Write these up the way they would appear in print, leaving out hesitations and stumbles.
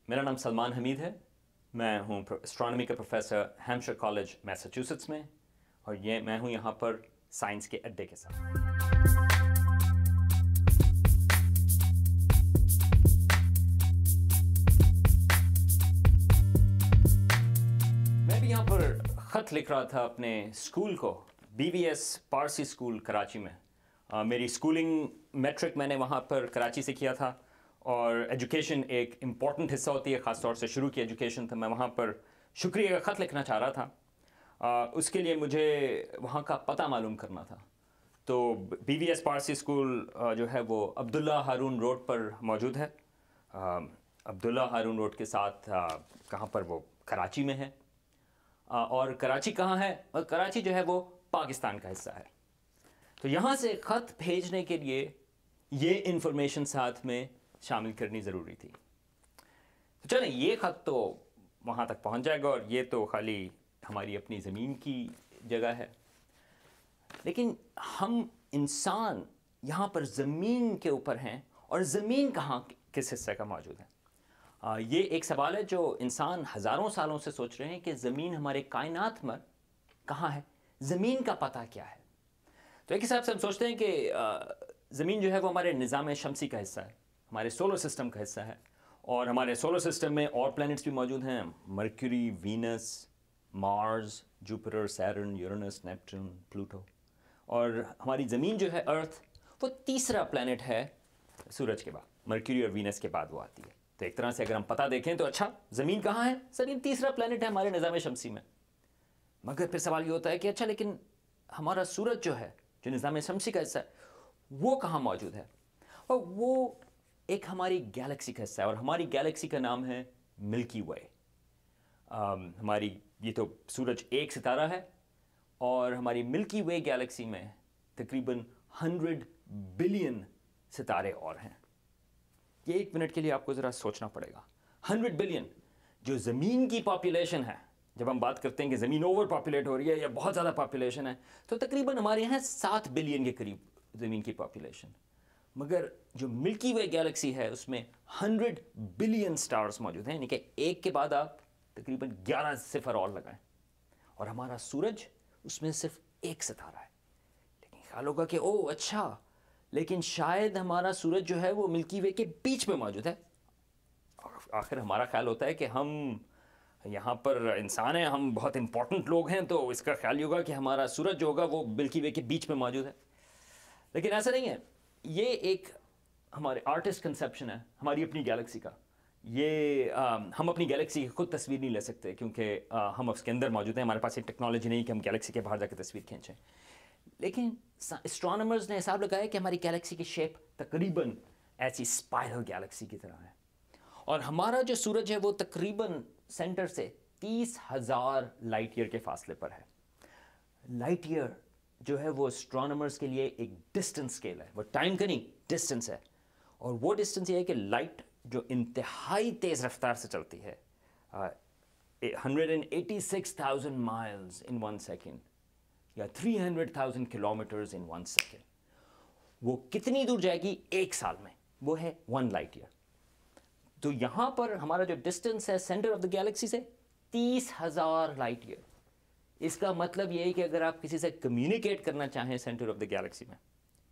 मेरा नाम सलमान हमीद है। मैं हूँ एस्ट्रोनॉमी का प्रोफेसर हैम्पशायर कॉलेज मैसाचुसेट्स में, और मैं हूँ यहाँ पर साइंस के अड्डे के साथ। मैं भी यहाँ पर ख़त लिख रहा था अपने स्कूल को, BVS पारसी स्कूल कराची में। मेरी स्कूलिंग मैट्रिक मैंने वहाँ पर कराची से किया था, और एजुकेशन एक इम्पॉर्टेंट हिस्सा होती है, ख़ास तौर से शुरू की एजुकेशन। तो मैं वहाँ पर शुक्रिया का ख़त लिखना चाह रहा था। उसके लिए मुझे वहाँ का पता मालूम करना था। तो BVS पारसी स्कूल जो है वो अब्दुल्ला हारून रोड पर मौजूद है। अब्दुल्ला हारून रोड के साथ कहाँ पर, वो कराची में है। और कराची कहाँ है? और कराची जो है वो पाकिस्तान का हिस्सा है। तो यहाँ से ख़त भेजने के लिए ये इन्फॉर्मेशन साथ में शामिल करनी ज़रूरी थी। तो चलें, ये ख़त तो वहाँ तक पहुँच जाएगा, और ये तो खाली हमारी अपनी ज़मीन की जगह है। लेकिन हम इंसान यहाँ पर ज़मीन के ऊपर हैं, और ज़मीन कहाँ, किस हिस्से का मौजूद है? ये एक सवाल है जो इंसान हज़ारों सालों से सोच रहे हैं कि ज़मीन हमारे कायनात में कहाँ है, ज़मीन का पता क्या है। तो एक हिसाब से हम सोचते हैं कि ज़मीन जो है वो हमारे निज़ाम शमसी का हिस्सा है, हमारे सोलर सिस्टम का हिस्सा है। और हमारे सोलर सिस्टम में और प्लैनेट्स भी मौजूद हैं, mercury, Venus, Mars, Jupiter, Saturn, Uranus, Neptune, Pluto. और हमारी ज़मीन जो है अर्थ, वो तीसरा प्लैनेट है सूरज के बाद। मरक्यूरी और वीनस के बाद वो आती है। तो एक तरह से अगर हम पता देखें तो अच्छा, ज़मीन कहाँ है? ज़मीन तीसरा प्लैनेट है हमारे निज़ाम शमसी में। मगर फिर सवाल ये होता है कि अच्छा, लेकिन हमारा सूरज जो है, जो निज़ाम शमसी का हिस्सा है, वो कहाँ मौजूद है? और वो एक हमारी गैलेक्सी का हिस्सा है, और हमारी गैलेक्सी का नाम है मिल्की वे। हमारी ये तो सूरज एक सितारा है, और हमारी मिल्की वे गैलेक्सी में तकरीबन 100 बिलियन सितारे और हैं। ये एक मिनट के लिए आपको ज़रा सोचना पड़ेगा। 100 बिलियन, जो ज़मीन की पॉपुलेशन है, जब हम बात करते हैं कि ज़मीन ओवर पॉपुलेट हो रही है या बहुत ज़्यादा पॉपुलेशन है, तो तकरीबन हमारे यहाँ 7 बिलियन के करीब ज़मीन की पॉपुलेशन। मगर जो मिल्की वे गैलेक्सी है उसमें 100 बिलियन स्टार्स मौजूद हैं, यानी कि एक के बाद आप तकरीबन 11 सिफर और लगाएं, और हमारा सूरज उसमें सिर्फ एक सितारा है। लेकिन ख्याल होगा कि ओह अच्छा, लेकिन शायद हमारा सूरज जो है वो मिल्की वे के बीच में मौजूद है। आखिर हमारा ख्याल होता है कि हम यहाँ पर इंसान हैं, हम बहुत इंपॉर्टेंट लोग हैं, तो इसका ख्याल ही होगा कि हमारा सूरज जो होगा वो मिल्की वे के बीच में मौजूद है। लेकिन ऐसा नहीं है। ये एक हमारे आर्टिस्ट कंसेप्शन है हमारी अपनी गैलेक्सी का। ये हम अपनी गैलेक्सी की खुद तस्वीर नहीं ले सकते, क्योंकि हम उसके अंदर मौजूद हैं। हमारे पास ये टेक्नोलॉजी नहीं कि हम गैलेक्सी के बाहर जाकर तस्वीर खींचें। लेकिन एस्ट्रोनॉमर्स ने हिसाब लगाया कि हमारी गैलेक्सी की शेप तकरीबन ऐसी स्पाइरल गैलेक्सी की तरह है, और हमारा जो सूरज है वो तकरीबन सेंटर से 30,000 लाइट ईयर के फासले पर है। लाइट ईयर जो है वो एस्ट्रोनॉमर्स के लिए एक डिस्टेंस स्केल है, वो टाइम का नहीं, डिस्टेंस है। और वो डिस्टेंस ये है कि लाइट जो इंतहाई तेज़ रफ्तार से चलती है, 186,000 माइल्स इन 1 सेकेंड, या 300,000 किलोमीटर्स इन 1 सेकेंड, वो कितनी दूर जाएगी एक साल में? वो है 1 लाइट ईयर। तो यहाँ पर हमारा जो डिस्टेंस है सेंटर ऑफ द गैलेक्सी से 30,000 लाइट ईयर। इसका मतलब ये है कि अगर आप किसी से कम्युनिकेट करना चाहें सेंटर ऑफ द गैलेक्सी में,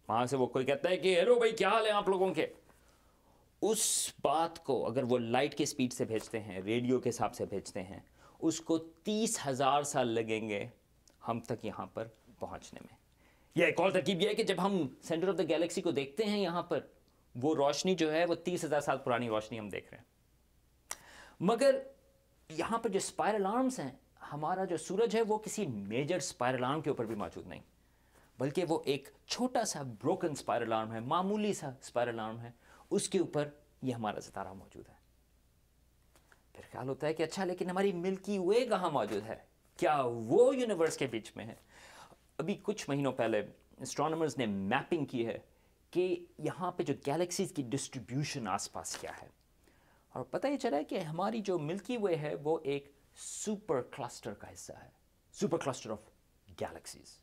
वहाँ से वो कोई कहता है कि हेलो भाई, क्या हाल है आप लोगों के, उस बात को अगर वो लाइट की स्पीड से भेजते हैं, रेडियो के हिसाब से भेजते हैं, उसको 30,000 साल लगेंगे हम तक यहाँ पर पहुँचने में। यह एक और तरकीब यह है कि जब हम सेंटर ऑफ द गैलेक्सी को देखते हैं यहाँ पर, वो रोशनी जो है वो 30,000 साल पुरानी रोशनी हम देख रहे हैं। मगर यहाँ पर जो स्पाइरल आर्म्स हैं, हमारा जो सूरज है वो किसी मेजर स्पाइरल आर्म के ऊपर भी मौजूद नहीं, बल्कि वो एक छोटा सा ब्रोकन स्पाइरल आर्म है, मामूली सा स्पाइरल आर्म है, उसके ऊपर ये हमारा सितारा मौजूद है। फिर ख्याल होता है कि अच्छा, लेकिन हमारी मिल्की वे कहाँ मौजूद है? क्या वो यूनिवर्स के बीच में है? अभी कुछ महीनों पहले एस्ट्रोनॉमर्स ने मैपिंग की है कि यहाँ पे जो गैलेक्सीज की डिस्ट्रीब्यूशन आसपास क्या है, और पता ये चला है कि हमारी जो मिल्की वे है वो एक सुपर क्लस्टर का हिस्सा है, सुपर क्लस्टर ऑफ गैलेक्सीज।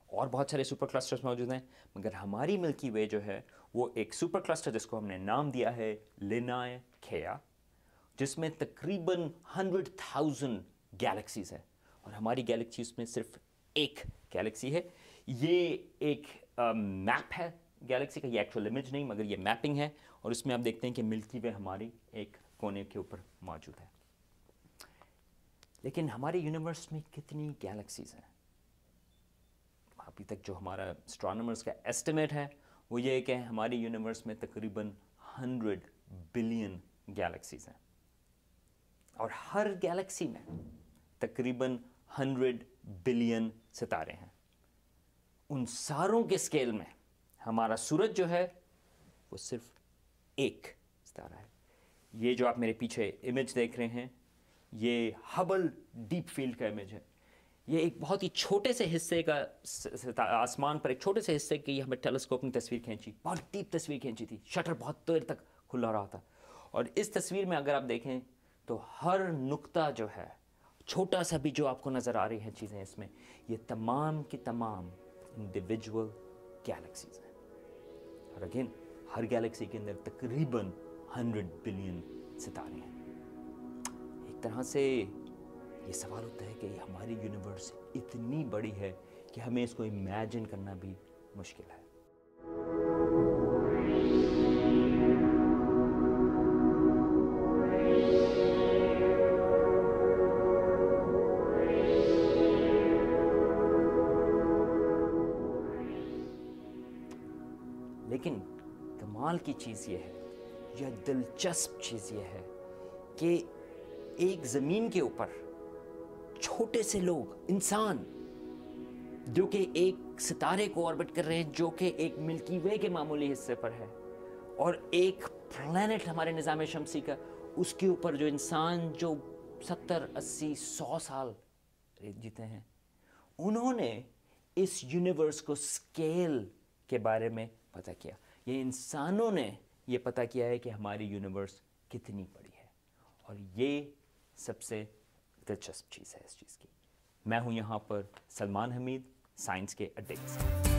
और बहुत सारे सुपर क्लस्टर्स मौजूद हैं, मगर हमारी मिल्की वे जो है वो एक सुपर क्लस्टर जिसको हमने नाम दिया है लिनाए खेया, जिसमें तकरीबन 100,000 गैलेक्सीज है और हमारी गैलेक्सी उसमें सिर्फ एक गैलेक्सी है। ये एक मैप है गैलेक्सी का, ये एक्चुअल इमेज नहीं मगर ये मैपिंग है और इसमें आप देखते हैं कि मिल्की वे हमारी एक कोने के ऊपर मौजूद है। लेकिन हमारे यूनिवर्स में कितनी गैलेक्सीज हैं? अभी तक जो हमारा एस्ट्रोनॉमर्स का एस्टिमेट है वो ये है कि हमारे यूनिवर्स में तकरीबन 100 बिलियन गैलेक्सीज हैं और हर गैलेक्सी में तकरीबन 100 बिलियन सितारे हैं। उन सारों के स्केल में हमारा सूरज जो है वो सिर्फ एक सितारा है। ये जो आप मेरे पीछे इमेज देख रहे हैं ये हबल डीप फील्ड का इमेज है। ये एक बहुत ही छोटे से हिस्से का आसमान पर एक छोटे से हिस्से की हमें टेलीस्कोप ने तस्वीर खींची, बहुत डीप तस्वीर खींची थी, शटर बहुत देर तक खुला रहा था। और इस तस्वीर में अगर आप देखें तो हर नुक्ता जो है, छोटा सा भी जो आपको नज़र आ रही है चीज़ें इसमें, ये तमाम की तमाम इंडिविजुअल गैलेक्सीज हैं। और अगेन हर गैलेक्सी के अंदर तकरीबन 100 बिलियन सितारे हैं। एक तरह से ये सवाल होता है कि हमारी यूनिवर्स इतनी बड़ी है कि हमें इसको इमेजिन करना भी मुश्किल है। लेकिन कमाल की चीज़ ये है, यह दिलचस्प चीज़ ये है कि एक ज़मीन के ऊपर छोटे से लोग, इंसान, जो कि एक सितारे को ऑर्बिट कर रहे हैं जो कि एक मिल्की वे के मामूली हिस्से पर है, और एक प्लैनेट हमारे निज़ाम शमसी का, उसके ऊपर जो इंसान जो 70, 80, 100 साल जीते हैं, उन्होंने इस यूनिवर्स को स्केल के बारे में पता किया। ये इंसानों ने ये पता किया है कि हमारी यूनिवर्स कितनी बड़ी है और ये सबसे दिलचस्प चीज़ है इस चीज़ की। मैं हूँ यहाँ पर सलमान हमीद, साइंस के अड्डे के साथ।